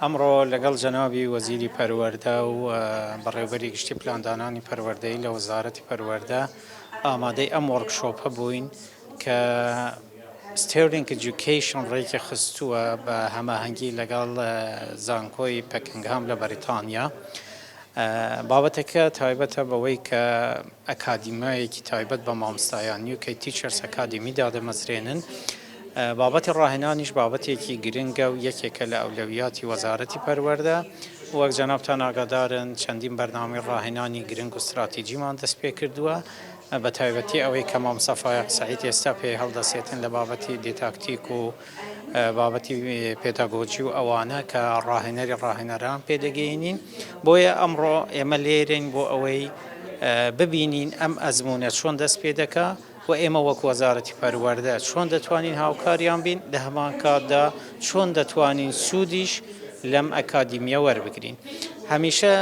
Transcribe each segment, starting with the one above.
ئەمڕۆ لەگەڵ جەنابی وەزیری پەروەردە و بەڕێوەبەری گشتی پلاندانانی پەروەردەی لە وەزارەتی پەروەردە ئامادەی ئەم وەرکشۆپە بووین کە ستێرلینگ ئێجوکیشن ڕێکی خستووە بە هەماهەنگی لەگەڵ زانکۆی پەکنگهام لە بەریتانیا. بابەتەکە تایبەتە بەوەی کە ئەکادیمایەکی تایبەت بە مامۆستایان UK Teachers Academy دادەمەزرێنن. بابەتی ڕاهێنانیش بابەتێکی گرنگە و یەکێکە لە ئەولەویاتی وەزارەتی پەروەردە. وەک جەنابتان ئاگادارن چەندین بەرنامەی ڕاهێنانی گرنگ و استراتیجیمان دەست پێ کردووە، بە تایبەتی ئەوەی کە مامۆستا فایق سەعید ئێستا پێ هەڵدەسێتن لە بابەتی دیتاکتیک و بابەتی پێداگۆجی و ئەوانە کە ڕاهێنەران پێدەگەینین. بۆیە ئەمڕۆ ئێمە لێرەین بۆ ئەوەی ببینین ئەم ئەزمونە چۆن دەست پێ دەکا و ئێمە وەک وەزارەتی پەروەردە چۆن دەتوانین هاوکاریان بین، لە هەمان کاتدا چۆن دەتوانین سوودیش لەم ئەکادیمیە وەربگرین. هەمیشە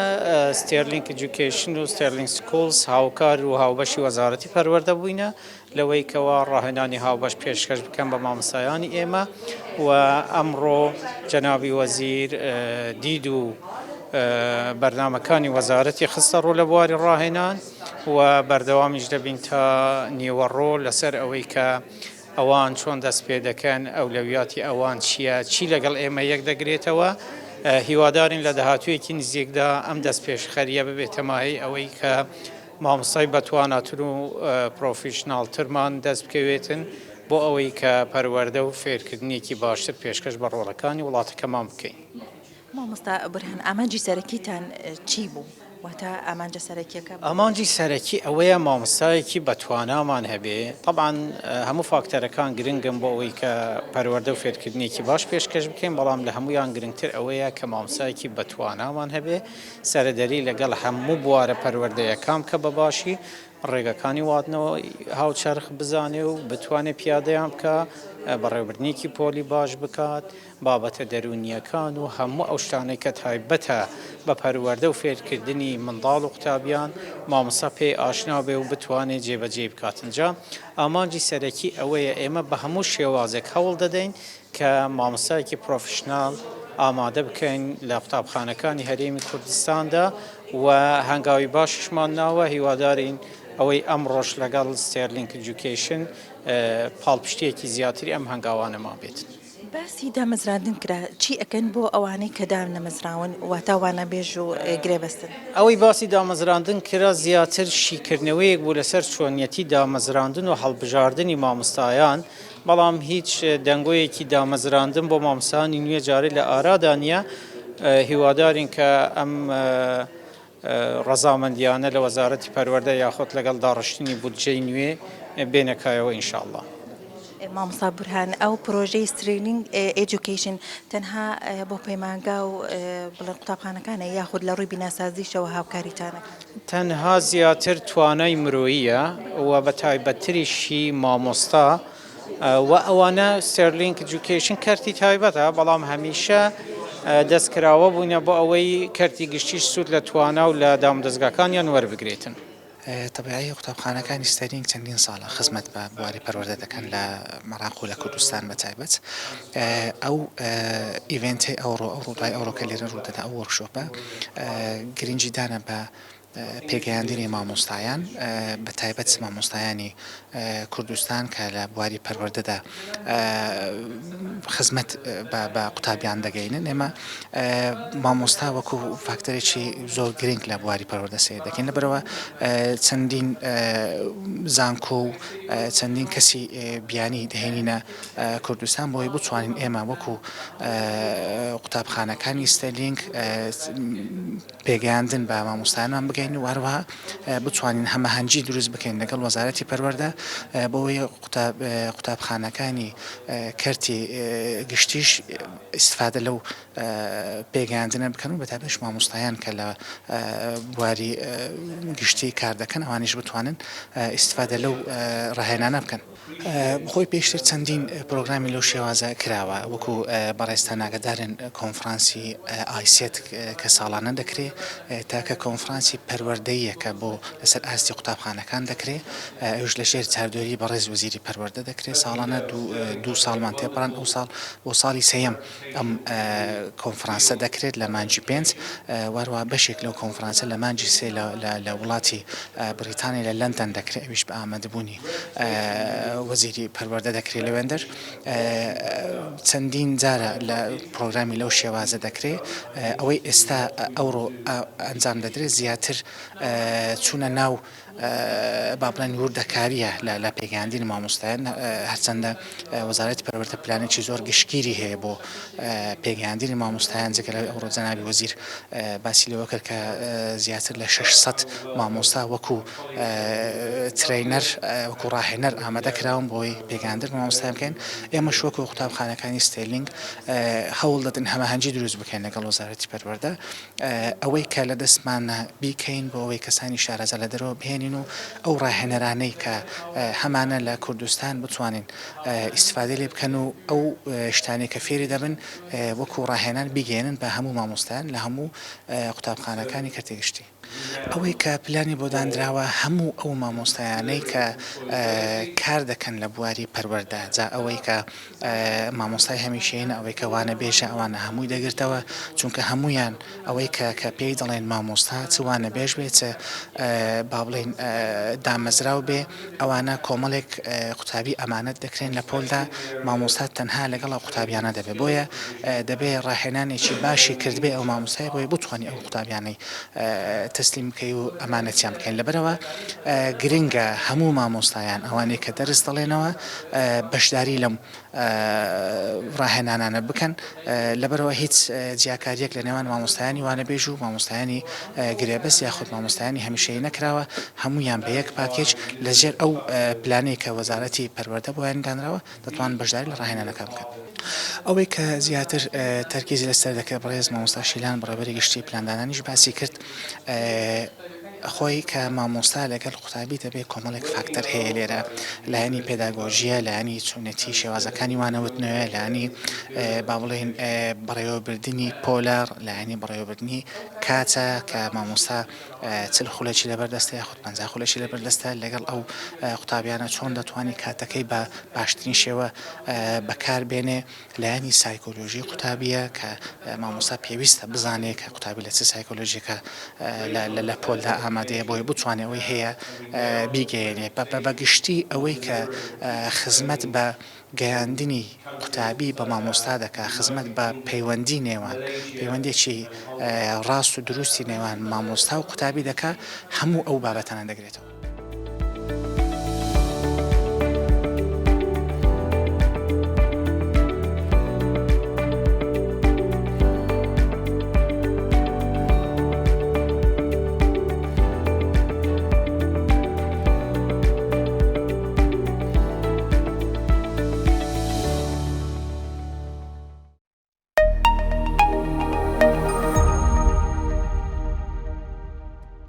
ستێرلینگ ئێجوکیشن و ستێرلینگ سکولز هاوکار و هاوبەشی وەزارەتی پەروەردە بووینە لەوەی کەوا ڕاهێنانی هاوبەش پێشکەش بکەن بە مامۆستایانی ئێمە و ئەمڕۆ جەنابی وەزیر دید و بەرنامەکانی وەزارەتی خستە ڕوو لە بواری ڕاهێنان و بەردەوامیش دەبین تا نیوەڕۆ لەسەر ئەوەی کە ئەوان چۆن دەست پێ دەکەن، ئەولەویاتی ئەوان چییە، چی لەگەڵ ئێمە یەک دەگرێتەوە. هیوادارین لە داهاتوویەکی نزیکدا ئەم دەست پێشخەریە ببێتە ماهەی ئەوەی کە مامۆستای بەتواناتر و پرۆفیشناڵترمان دەست بکەوێتن بۆ ئەوەی کە پەروەردە و فێرکردنیەکی باشتر پێشکەش بە ڕۆڵەکانی وڵاتەکەمان بکەین. مامۆستا بورهان، ئامانجی سەرەکیتان چی بوو؟ واتە ئامانجە سەرەکیەکە؟ ئامانجی سەرەکی ئەوەیە مامۆستایەکی بەتوانامان هەبێ. طبعاً هەموو فاکتەرەکان گرنگن بۆ ئەوەی کە پەروەردە و فێرکردنیەکی باش پێشکەش بکەین، بەڵام لە هەمویان گرنگتر ئەوەیە کە مامۆستایەکی بەتوانامان هەبێ سەرەدەری لەگەڵ هەموو بوارە پەروەردەیەکان کە بەباشی ڕێگەکانی واتنەوە هاوچەرخ بزانێ و بتوانێت پیادەیان بکە، بەڕێوەبردنێکی پۆلی باش بکات، بابەتە دەرونیەکان و هەموو ئەو شتانەی کە تایبەتە بە پەروەردە و فێرکردنی منداڵ و قوتابیان مامۆستا پێی ئاشنا بێ و بتوانێت جێبەجێ بکاتنجا. ئامانجی سەرەکی ئەوەیە ئێمە بە هەموو شێوازێک هەوڵ دەدەین کە مامۆستایەکی پرۆفشناڵ ئامادە بکەین لە قوتابخانەکانی هەرێمی کوردستاندا و هەنگاوی باششمان ناوە. هیوادارین ئەوەی ئەمڕۆژ لەگەڵ ستێرلینگ ئێجوکیشن پاڵپشتیەکی زیاتری ئەم هەنگاوانەمان بێت. باسی دامەزراندن کرا، چی ئەکەن بۆ ئەوانەی کە دام نەمەزراون واتاوانە بێژ و گرێبەستن؟ ئەوەی باسی دامەزراندن کرا زیاتر شیکردنەوەیەک بوو لەسەر چۆنیەتی دامەزراندن و هەڵبژاردننی مامۆستایان، بەڵام هیچ دەنگۆیەکی دامەزراندن بۆ مامۆستایانی نوێ جارێ لە ئارادا نییە. هیوادارین کە ئەم ڕەزامەندیانە لە وەزارەتی پەروەردە یاخۆت لەگەڵ داڕشتنی بودجەی نوێ بێنەکایەوە ئینشاءالله. مامۆستا بورهان، ئەو پرۆژەی ستێرلینگ ئێجوکیشن تەنها بۆ پەیمانگا و بڵێن قوتابخانەکانە یاخود لە ڕووی بیناسازیشەوە هاوکاریتانە؟ تەنها زیاتر توانای مرۆییە و بە تایبەتریشی مامۆستا و ئەوانە ستێرلینگ ئێجوکیشن کەرتی تایبەتە، بەڵام هەمیشە دەستکراوە بوونە بۆ ئەوەی کەرتی گشتیش سوود لە توانا و لە دامدەستگاکانیان وەربگرێتن. طبیعی قوتابخانەکانی ستێرلینگ چەندین ساڵە خزمەت بە بواری پەروەردە دەکەن لە مەراق و لە کوردستان بە تایبەت. ئەو ئیڤێنتەی ئەوڕۆ ڕووداوی ئەوڕۆکە لێرە ڕوودەدا، ئەو وەرکشۆپە گرنگی دانە بە پێگەیاندنی مامۆستایان بە تایبەت مامۆستایانی کوردستان کە لە بواری پەروەردەدا خزمەت بە قوتابیان دەگەینن. ئێمە مامۆستا وەکو فاکتەرێکی زۆر گرنگ لە بواری پەروەردە سیر دەکەین، لەبەرەوە چەندین زانکۆ و چەندین کەسی بیانی دەهێنینە کوردستان بۆی بتوانین ئێمە وەکو قوتابخانەکانی ستێرلینگ پێگەیاندن بە مامۆستایانمان بگەین و هەروەها بتوانین هەمەهەنگی دروست بکەین لەگەڵ وەزارەتی پەروەردە بۆەوەی قوتابخانەکانی کەرتی گشتیش ئیستفادە لەو پێگەیاندنە بکەن و بەتایبەتیش مامۆستایان کە لە بواری گشتی کار دەکەن ئەوانیش بتوانن ئیستفادە لەو ڕاهێنانە بکەن. بخۆی پێشتر چەندین پرۆگرامی لەو شێوازە کراوە، وەکو بەڕێستان ئاگادارن کۆنفرانسی ئایسێت کە ساڵانە دەکرێت تاکە کۆنفرانسی پەروەردەیەکە بۆ لەسەر ئاستی قوتابخانەکان دەکرێت ئەوش لە ژێر چاردۆری بەڕێز وەزیری پەروەردە دەکرێت ساڵانە دوو ساڵمان تێپەڕان ئەو ساڵ بۆ ساڵی سەیەم ئەم کۆنفرانسە دەکرێت لە مانجی 5 وەروە بەشێک لەو کۆنفرانسە لە مانجی سێ لە وڵاتی بریتانیا لە لەندەن دەکرێت ئەویش بە ئامادەبوونی وەزیری پەروەردە دەکرێت لەوێندەر چەندین جارە لە پرۆگرامی لەو شێوازە دەکرێت ئەوەی ئێستا ئەوڕۆ ئەنجام دەدرێت زیاتر چوونە ناو با بڵێن وردەکاریە لە پێگەیاندنی مامۆستایان هەرچەندە وەزارەتی پەروەردە پلانێکی زۆر گشتگیری هەیە بۆ پێگەیاندنی مامۆستایان جگە لە ئەوڕۆ جەنابی وەزیر باسی لەوە کرد کە زیاتر لە 600 مامۆستا وەکو ترینەر وەکو ڕاهێنەر ئامادە کراون بۆی پێگەیاندن مامۆستایان بکەین ئێمەش وەکو قوتابخانەکانی ستێرلینگ هەوڵ دەدەن هەماهەنگی دروست بکەین لەگەڵ وەزارەتی پەروەردە ئەوەی کە لە دەستمانە بیکەین بۆ ئەوەی کەسانی شارەزا لە دەرەوە بهێنین و ئەو ڕاهێنەرانەی کە هەمانە لە کوردستان بتوانین ئیسفادە لێ بکەن و ئەو شتانی کە فێری دەبن وەکو ڕاهێنان بیگەێنن بە هەموو مامۆستایان لە هەموو قوتابخانەکانی کەرتێگشتی ئەوەی کە پلانی بۆ دانراوە هەموو ئەو مامۆستایانەی کە کار دەکەن لە بواری پەروەردە جا ئەوەی کە مامۆستای هەمیشەیە ئەوەی کە وانە بێژە ئەوانە هەمووی دەگرتەوە چونکە هەمویان ئەوەی کە پێی دەڵێن مامۆستا چوانە بێژ بێت با بڵێن دامەزراو بێ ئەوانە کۆمەڵێک قوتابی ئەمانەت دەکرێن لە پۆلدا مامۆستا تەنها لەگەڵ قوتابیانە دەبێت بۆیە دەبێت ڕاهێنانێکی باشی کردبێ ئەو مامۆستای بۆی بتوانانی ئەو قوتابیانەی تەسلیم بکەی و ئەمانەتیان بکەین لەبەرەوە گرنگە هەموو مامۆستایان ئەوانەی کە دەرس دەڵێنەوە بەشداری لەم ڕاهێنانانە بکەن لەبەرەوە هیچ جیاکاریەک لە نێوان مامۆستایانی وانە بێژ و مامۆستایانی گرێبەست یاخود مامۆستایانی هەمیشەیی نەکراوە هەمویان بە یەک پاکێج لەژێر ئەو پلانەی کە وەزارەتی پەروەردە بۆیان دانراوە دەتوان بەشداری لە ڕاهێنانەکان بکەن ئەوەی کە زیاتر تەرکیزی لەسەر دەکرێت بەڕێز مامۆستا شیلان بەڕێوەبەری گشتی پلاندانانیش باسی کرد خۆی کە مامۆستا لەگەڵ قوتابی دەبێت کۆمەڵێک فاکتەر هەیە لێرە لایەنی پێداگۆژیە لایەنی چوونەتی شێوازەکانی وانەوتنەوە لایەنی با بڵێن بەڕێوەبردننی پۆلەر لایەنی بەڕێوەبردننی کاتە کە مامۆستا 40 خولەکی لەبەردەستە یاخود 50 خولەکی لەبەردەستە لەگەڵ ئەو قوتابیانە چۆن دەتوانانی کاتەکەی بە باشترین شێوە بەکاربێنێ لایەنی سایکۆلۆژی قوتابیە کە مامۆستا پێویستە بزانێت کە قوتابی لە چ سایکۆلۆژیەکە لە پۆلدا ئامادەیە بۆی بتوانێت ئەوەی هەیە بیگەێنێ بەگشتی ئەوەی کە خزمەت بە گەیاندنی قوتابی بە مامۆستا دەکات خزمەت بە پەیوەندی نێوان پەیوەندێکی ڕاست و دروستی نێوان مامۆستا و قوتابی دەکات هەموو ئەو بابەتانە دەگرێتەوە.